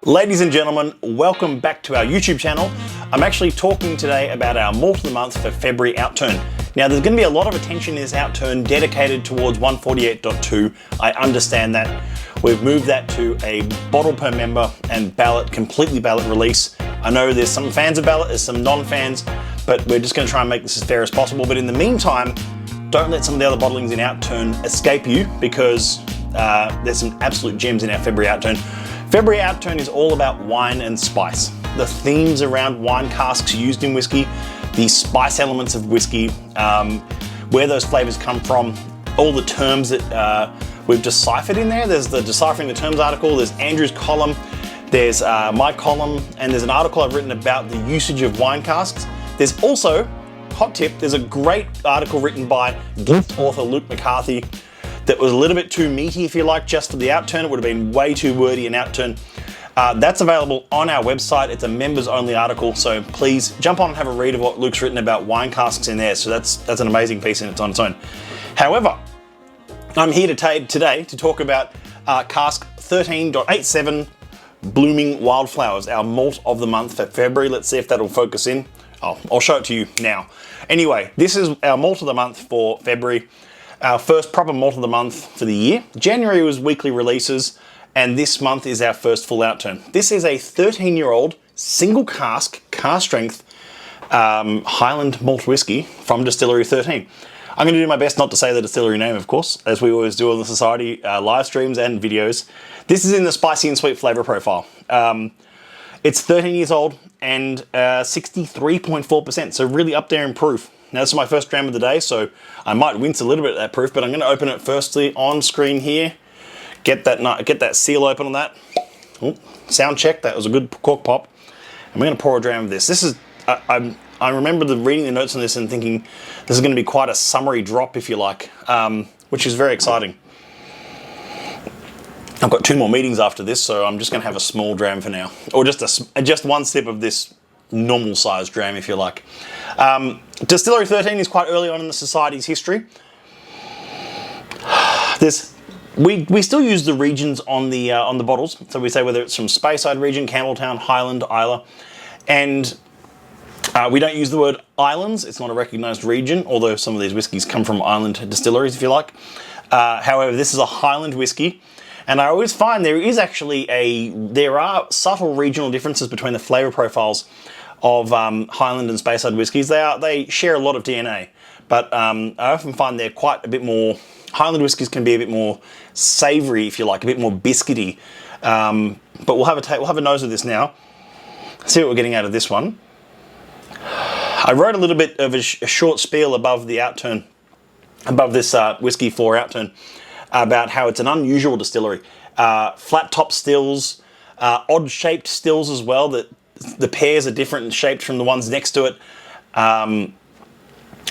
Ladies and gentlemen, welcome back to our YouTube channel. I'm actually talking today about our Malt of the Month for February Outturn. Now there's going to be a lot of attention in this Outturn dedicated towards 148.2. I understand that. We've moved that to a bottle per member and ballot, completely ballot release. I know there's some fans of ballot, there's some non-fans, but we're just going to try and make this as fair as possible. But in the meantime, don't let some of the other bottlings in Outturn escape you, because there's some absolute gems in our February Outturn. February Outturn is all about wine and spice. The themes around wine casks used in whiskey, the spice elements of whiskey, where those flavors come from, all the terms that we've deciphered in there. There's the Deciphering the Terms article, there's Andrew's column, there's my column, and there's an article I've written about the usage of wine casks. There's also, hot tip, there's a great article written by guest author Luke McCarthy that was a little bit too meaty, if you like, just for the Outturn. It would have been way too wordy in Outturn. That's available on our website. It's a members only article, so please jump on and have a read of what Luke's written about wine casks in there. So that's an amazing piece and it's on its own. However, I'm here today to talk about Cask 13.87 Blooming Wildflowers, our Malt of the Month for February. Let's see if that'll focus in. I'll show it to you now. Anyway, this is our Malt of the Month for February. Our first proper Malt of the Month for the year. January was weekly releases, and this month is our first full Outturn. This is a 13-year-old single cask, cask strength Highland malt whiskey from Distillery 13. I'm going to do my best not to say the distillery name, of course, as we always do on the Society live streams and videos. This is in the spicy and sweet flavor profile. It's 13 years old and 63.4%, so really up there in proof. Now this is my first dram of the day, so I might wince a little bit at that proof, but I'm going to open it firstly on screen here. Get that seal open on that. Ooh, sound check, that was a good cork pop. And we're going to pour a dram of this. This is, I remember reading the notes on this and thinking this is going to be quite a summery drop, if you like, which is very exciting. I've got 2 more meetings after this, so I'm just going to have a small dram for now, or just one sip of this normal sized dram, if you like. Distillery 13 is quite early on in the Society's history. We still use the regions on the bottles, so we say whether it's from Speyside region, Campbelltown, Highland, Islay, and we don't use the word islands. It's not a recognised region, although some of these whiskies come from island distilleries, if you like. However, this is a Highland whiskey. And I always find there are subtle regional differences between the flavour profiles of Highland and Speyside whiskies. They share a lot of DNA, but I often find they're quite a bit more, Highland whiskies can be a bit more savoury, if you like, a bit more biscuity. But we'll have a nose of this now, see what we're getting out of this one. I wrote a little bit of a short spiel above the Outturn, above this whiskey for Outturn, about how it's an unusual distillery. Flat top stills, odd shaped stills as well, that the pears are different shaped from the ones next to it.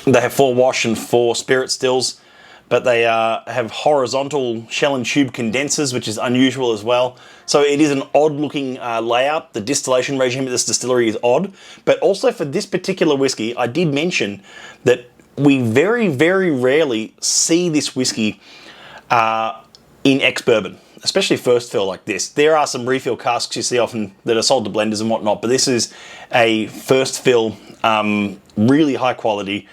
They have 4 wash and 4 spirit stills, but they have horizontal shell and tube condensers, which is unusual as well. So it is an odd looking layout. The distillation regime at this distillery is odd, but also for this particular whiskey, I did mention that we very, very rarely see this whiskey in ex-bourbon, especially first fill like this. There are some refill casks you see often that are sold to blenders and whatnot, but this is a first fill, really high quality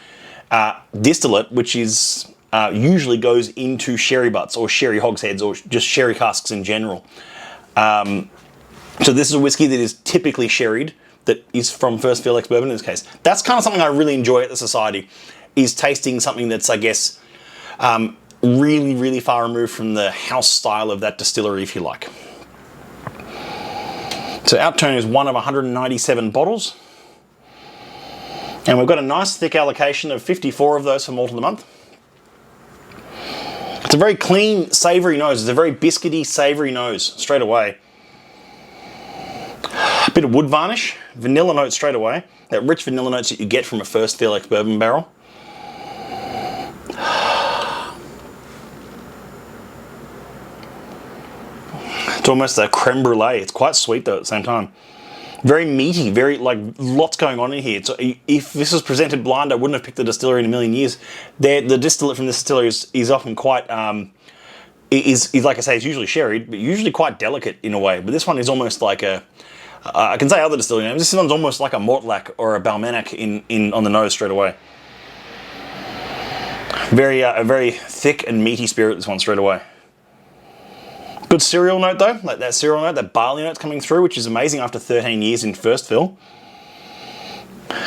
distillate, which is usually goes into sherry butts or sherry hogsheads or just sherry casks in general. So this is a whiskey that is typically sherried, that is from first fill ex-bourbon in this case. That's kind of something I really enjoy at the Society, is tasting something that's, I guess, really, really far removed from the house style of that distillery, if you like. So Outturn is one of 197 bottles. And we've got a nice thick allocation of 54 of those for Malt of the Month. It's a very clean, savoury nose. It's a very biscuity, savoury nose straight away. A bit of wood varnish, vanilla notes straight away. That rich vanilla notes that you get from a first fill ex-bourbon barrel. It's almost a creme brulee. It's quite sweet though at the same time. Very meaty, very, like, lots going on in here. So if this was presented blind, I wouldn't have picked the distillery in a million years. The distillate from this distillery is often quite is like I say, it's usually sherried, but usually quite delicate in a way. But this one is almost like a, I can say other distillery names, this one's almost like a Mortlach or a Balmenic on the nose straight away. A very thick and meaty spirit, this one straight away. Good cereal note though, like that cereal note, that barley note's coming through, which is amazing after 13 years in first fill.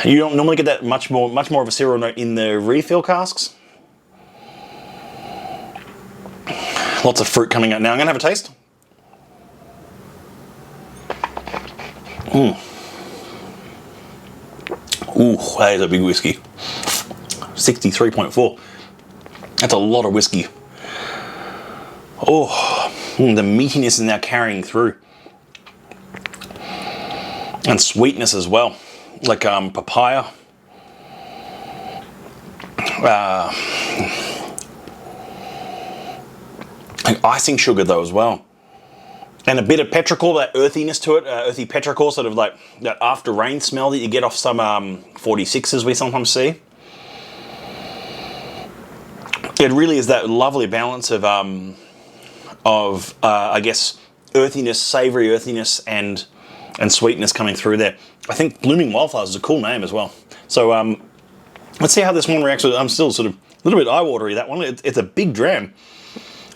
You don't normally get that much more of a cereal note in the refill casks. Lots of fruit coming out now. I'm gonna have a taste. Ooh, that is a big whiskey. 63.4. That's a lot of whiskey. Oh, the meatiness is now carrying through. And sweetness as well. Like papaya. Like icing sugar though as well. And a bit of petrichor, that earthiness to it, earthy petrichor, sort of like that after rain smell that you get off some 46s we sometimes see. It really is that lovely balance of I guess earthiness, savoury earthiness, and sweetness coming through there. I think Blooming Wildflowers is a cool name as well. So let's see how this one reacts. I'm still sort of a little bit eye-watery, that one. It's a big dram.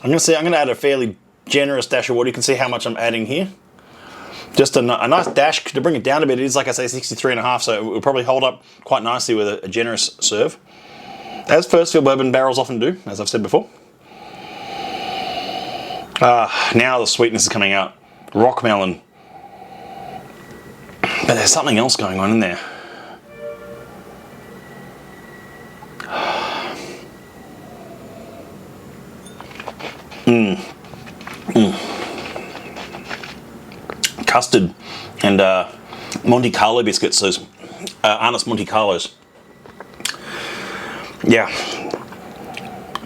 I'm going to add a fairly generous dash of water. You can see how much I'm adding here. Just a nice dash to bring it down a bit. It is, like I say, 63.5, so it will probably hold up quite nicely with a generous serve. As first fill bourbon barrels often do, as I've said before. Now the sweetness is coming out. Rock melon. But there's something else going on in there. Custard and Monte Carlo biscuits, those Arnos Monte Carlos. Yeah,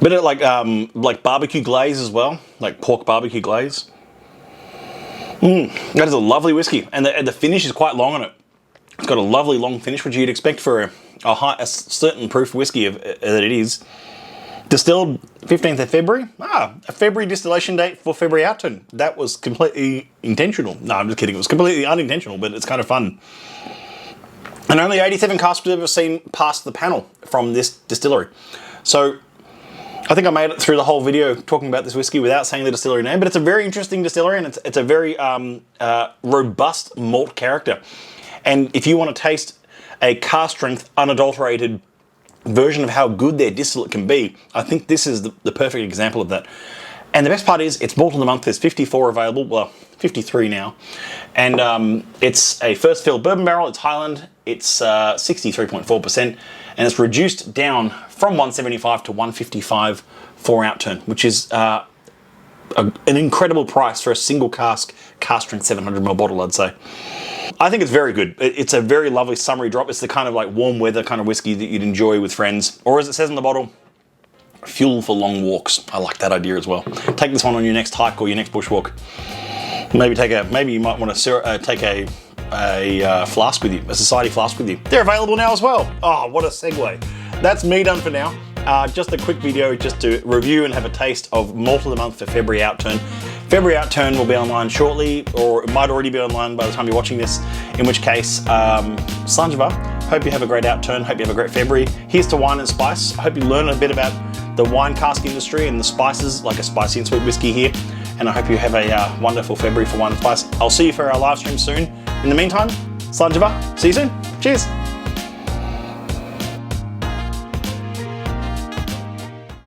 bit of like barbecue glaze as well, like pork barbecue glaze. That is a lovely whiskey, and the finish is quite long on it. It's got a lovely long finish, which you'd expect for a certain proof whiskey that it is. Distilled 15th of February. A February distillation date for February Outturn. That was completely intentional. No, I'm just kidding. It was completely unintentional, but it's kind of fun. And only 87 casks we've ever seen past the panel from this distillery. So I think I made it through the whole video talking about this whiskey without saying the distillery name, but it's a very interesting distillery, and it's a very robust malt character. And if you want to taste a cask strength, unadulterated version of how good their distillate can be, I think this is the perfect example of that. And the best part is it's malt of the month. There's 54 available, well, 53 now. And it's a first fill bourbon barrel. It's Highland. It's 63.4%, and it's reduced down from 175 to 155 for Outturn, which is an incredible price for a single cask strength 700ml bottle, I'd say. I think it's very good. It's a very lovely summery drop. It's the kind of like warm weather kind of whiskey that you'd enjoy with friends, or as it says on the bottle, fuel for long walks. I like that idea as well. Take this one on your next hike or your next bushwalk. Maybe you might want to take a flask with you, a society flask with you. They're available now as well. Oh, what a segue. That's me done for now. Just a quick video just to review and have a taste of Malt of the Month for February Outturn. February Outturn will be online shortly, or it might already be online by the time you're watching this, in which case, Slanjava, hope you have a great Outturn, hope you have a great February. Here's to wine and spice. I hope you learn a bit about the wine cask industry and the spices, like a spicy and sweet whiskey here. And I hope you have a wonderful February for wine and spice. I'll see you for our live stream soon. In the meantime, Slanjava, see you soon. Cheers.